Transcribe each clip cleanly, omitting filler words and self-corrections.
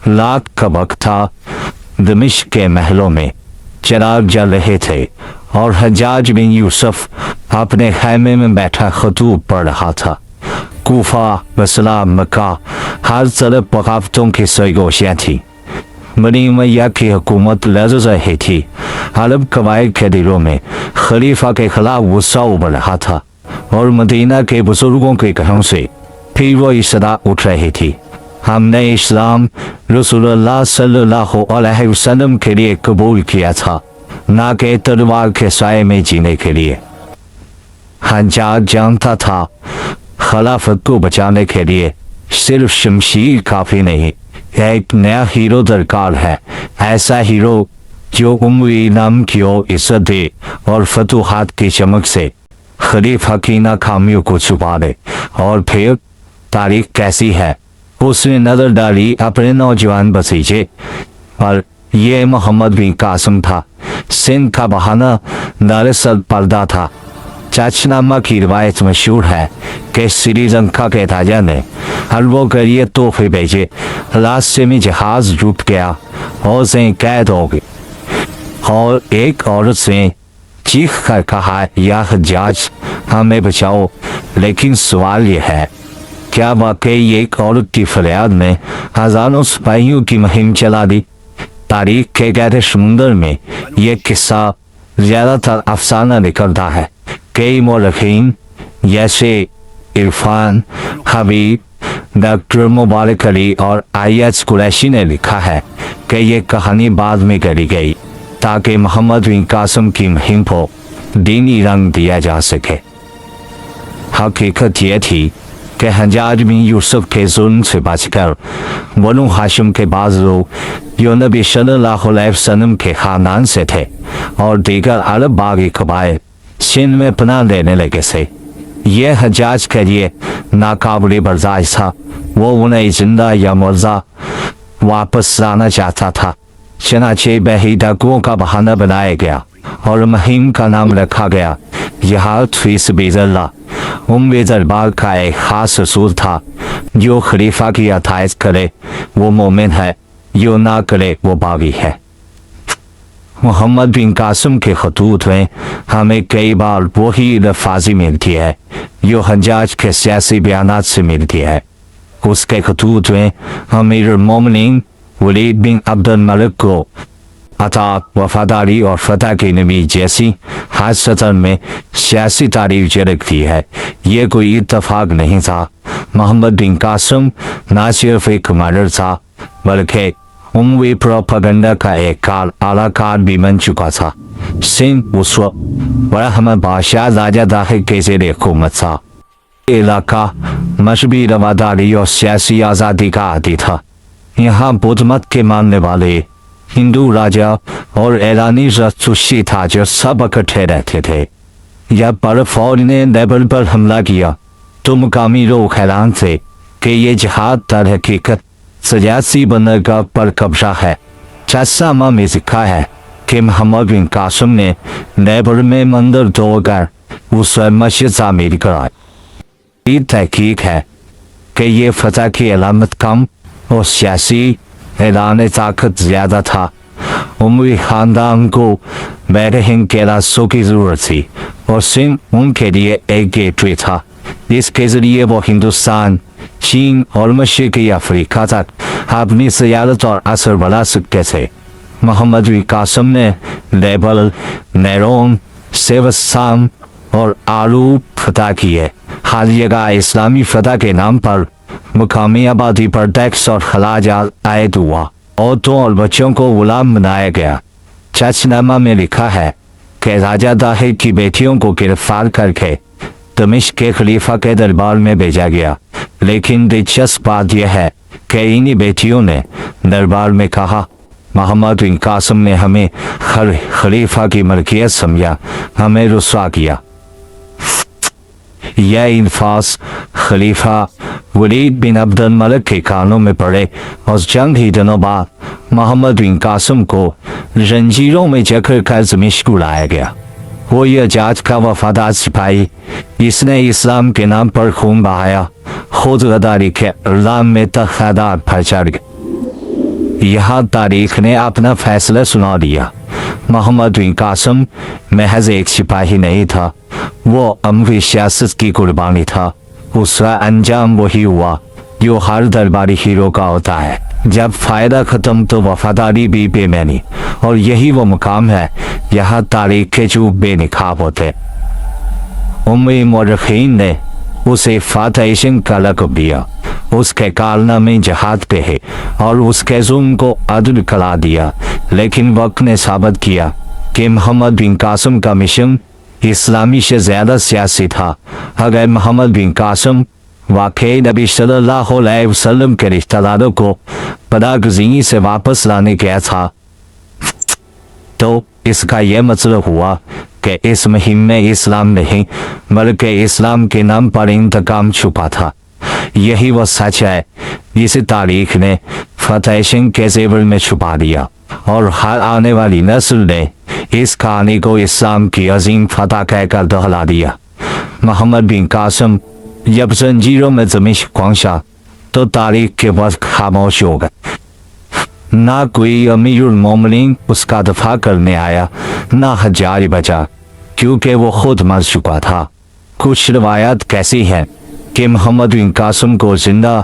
रात का वक्त था। दमिश्क के महलों में चिराग जल रहे थे और हज्जाज बिन यूसुफ अपने खैमे में बैठा खतूब पढ़ रहा था। कूफा, बसरा, मक्का हर तरफ बगावतों की सरगोशियाँ थी। बनी उमैया की हुकूमत लर्ज़ रही थी। अरब कबाइल के दिलों में खलीफा के खिलाफ गुस्सा उभर रहा था और मदीना के बुजुर्गों के घरों से फिर वो सदा उठ रही थी। हमने इस्लाम रसूलुल्लाह सल्लल्लाहु अलैहि वसल्लम के लिए कबूल किया था, ना कि तलवार के साए में जीने के लिए। हज्जाज जानता था खिलाफत को बचाने के लिए सिर्फ शमशीर काफी नहीं, एक नया हीरो दरकार है। ऐसा हीरो जो उम्र नाम की ओर इज्जत दे और फतूहात की चमक से खलीफा की नाकामियों को छुपा दे। और फिर तारीख कैसी है? उसने नजर डाली अपने नौजवान भतीजे पर। यह मोहम्मद बिन कासिम था। सिंध का बहाना दरअसल पर्दा था। चाचनामा की रिवायत मशहूर है कि श्रीलंका के राजा ने अरबों के लिए तोहफे भेजे। रास्ते में जहाज डूब गया और से कैद हो गई और एक औरत ने चीख कर कहा, या हज्जाज हमें बचाओ। लेकिन सवाल यह है, क्या वाकई एक औरत की फरियाद ने हजारों सिपाहियों की मुहिम चला दी? तारीख के गहरे समुंदर में यह किस्सा ज्यादातर अफसाना निकलता है। कई मौलखीन जैसे इरफान हबीब, डॉक्टर मुबारक अली और आयत कुरैशी ने लिखा है कि यह कहानी बाद में करी गई ताकि मोहम्मद बिन कासिम की मुहिम को दीनी रंग दिया जा सके। हकीकत यह थी कि हज्जाज बिन यूसुफ के जुल्म से बचकर बनु हाशिम के बाज़ लोग जो नबी सल्लल्लाहु अलैहि वसल्लम के खानदान से थे और दीगर अरब बागी कबाइल सिंध में पनाह लेने लगे थे। यह हज्जाज के लिए नाकाबिल बर्दाश्त था। वो उन्हें जिंदा या मुर्दा वापस लाना चाहता था। चनाचे बही डाकुओं का बहाना बनाया गया और मुहिम का नाम रखा गया जिहाद फी सबीलिल्लाह। उम्र दरबार का एक खास रसूल था, जो खलीफा की अतायत करे वो मोमिन है, जो ना करे वो बागी है। मोहम्मद बिन कासिम के खतूत में हमें कई बार वही लफाजी मिलती है जो हज्जाज के सियासी बयानात से मिलती है। उसके खतूत में अमीरुल मोमिनीन वलीद बिन अब्दुल मलिक को अता, वफादारी और फतह की नबी जैसी हर सतह में सियासी तारीफ झलकती है। ये कोई इत्तफाक नहीं था। मोहम्मद बिन कासिम न सिर्फ एक कमांडर था बल्कि उम्वी प्रोपेगेंडा का एक आलाकार भी बन चुका था। सिंध उस वक्त बड़ा बादशाह राजा दाहिर के ज़ेर हुकूमत था। इलाका मजहबी रवादारी और सियासी आज़ादी का आदी था। यहाँ बुद्ध मत के मानने वाले हिंदू राजा और ईरानी रसूशी था जो सब इकट्ठे रहते थे। जब बर्फौर ने लेबल पर हमला किया तो मुकामी लोग हैरान थे कि ये जहाद दर हकीकत सियासी बंदरगाह पर कब्जा है। चासामा में लिखा है कि मोहम्मद बिन कासिम ने लेबर में मंदिर तोड़कर उस मस्जिद तामीर कराई। ये तहकीक है कि ये फतह की अलामत कम और सियासी ऐलान ताकत ज्यादा था। उमवी खानदान को बहरहिंद के रास्तों की जरूरत थी और सिंध उनके लिए एक गेटवे था जिसके जरिए वो हिंदुस्तान, चीन और मशरकी अफ्रीका तक अपनी सियारत और असर बढ़ा सकते थे। मोहम्मद बिन कासिम ने लेबल, नेरोन, सेवस्तान और आलू फतह किए। हर जगह इस्लामी फतह के नाम पर मुकामी आबादी पर टैक्स और खराज आयद हुआ। औरतों और बच्चों को गुलाम बनाया गया। चाचनामा में लिखा है कि राजा दाहिर की बेटियों को गिरफ्तार करके दमिश्क के खलीफा के दरबार में भेजा गया। लेकिन दिलचस्प बात यह है कि इन्हीं बेटियों ने दरबार में कहा, मोहम्मद बिन कासिम ने हमें खलीफा की मलकियत समझा, हमें रुस्वा किया। यह इन्फास खलीफा वलीद बिन अब्दुल मलिक के कानों में पड़े और जंग ही दिनों बाद मोहम्मद बिन कासिम को जंजीरों में जकड़ कर दमिश्क लाया गया। वो यह जात का वफादार सिपाही, इसने इस्लाम के नाम पर खून बहाया, खुद गद्दारी के इल्जाम में तख्तादार पर चढ़ गया। यहाँ तारीख ने अपना फैसला सुना दिया। मोहम्मद बिन कासिम महज एक सिपाही नहीं था, वो अमरी सियासत की कुर्बानी था। उसका अंजाम वही हुआ जो हर दरबारी हीरो का होता है, जब फायदा खत्म तो वफादारी भी बेमैनी, और यही वो मुकाम है यहाँ तारीख के चूब बेनिकाब होते। उम्मे मुर्रखीन ने उसे फातह का लक़ब दिया। उसके कारनामे जहाद पे है और उसके जुल्म को अदल करा दिया, लेकिन वक्त ने साबित किया कि मोहम्मद बिन कासिम का मिशन इस्लामी से ज़्यादा सियासी था। अगर मोहम्मद बिन कासिम वाकई नबी सल्लल्लाहु अलैहि वसल्लम के रिश्तेदारों को बदागज़नी से वापस लाने गया था, तो इसका यह मतलब हुआ कि इस मुहिम में इस्लाम नहीं बल्कि इस्लाम के नाम पर इंतकाम छुपा था। यही वह सच है जिसे तारीख ने फतेह सिंह के ज़ेवर में छुपा दिया, और हर आने वाली नस्ल ने इस कहानी को इस्लाम की अजीम फतह कहकर दोहरा दिया। मोहम्मद बिन कासिम जब जंजीरों में दमिश्क पहुंचा तो तारीख के वक्त खामोश हो गए। ना कोई अमीरुल मोमिनीन उसका दफा करने आया, ना हजारी बचा, क्योंकि वो खुद मर चुका था। कुछ रवायत कैसी हैं कि मोहम्मद बिन कासिम को जिंदा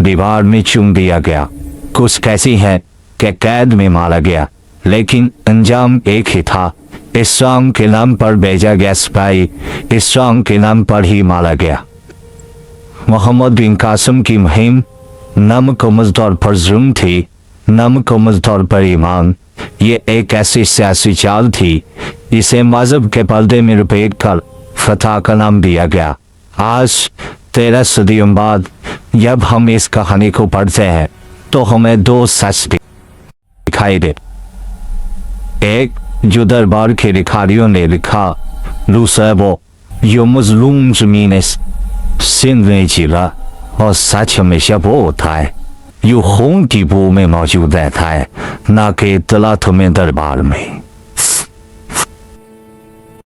दीवार में चूम दिया गया, कुछ कैसी हैं कि कैद में मारा गया, लेकिन अंजाम एक ही था। इस्लाम के नाम पर भेजा गया सिपाही इस्लाम के नाम पर ही मारा गया। मोहम्मद बिन कासिम की मुहिम न मुकम्मल तौर पर जुल्म थी, न मुकम्मल तौर पर ईमान। ये एक ऐसी सियासी चाल थी जिसे मजहब के पर्दे में लपेट कर फतह का नाम दिया गया। आज 13 सदियों बाद जब हम इस कहानी को पढ़ते हैं तो हमें दो सच दिखाई दे। एक जो दरबार के लिखारियों ने लिखा, दूसरा वो जो मजलूम ज़मीन सिंध में जिला। और सच हमेशा वो होता है जो खून की बू में मौजूद रहता है, ना कि तलातों में दरबार में।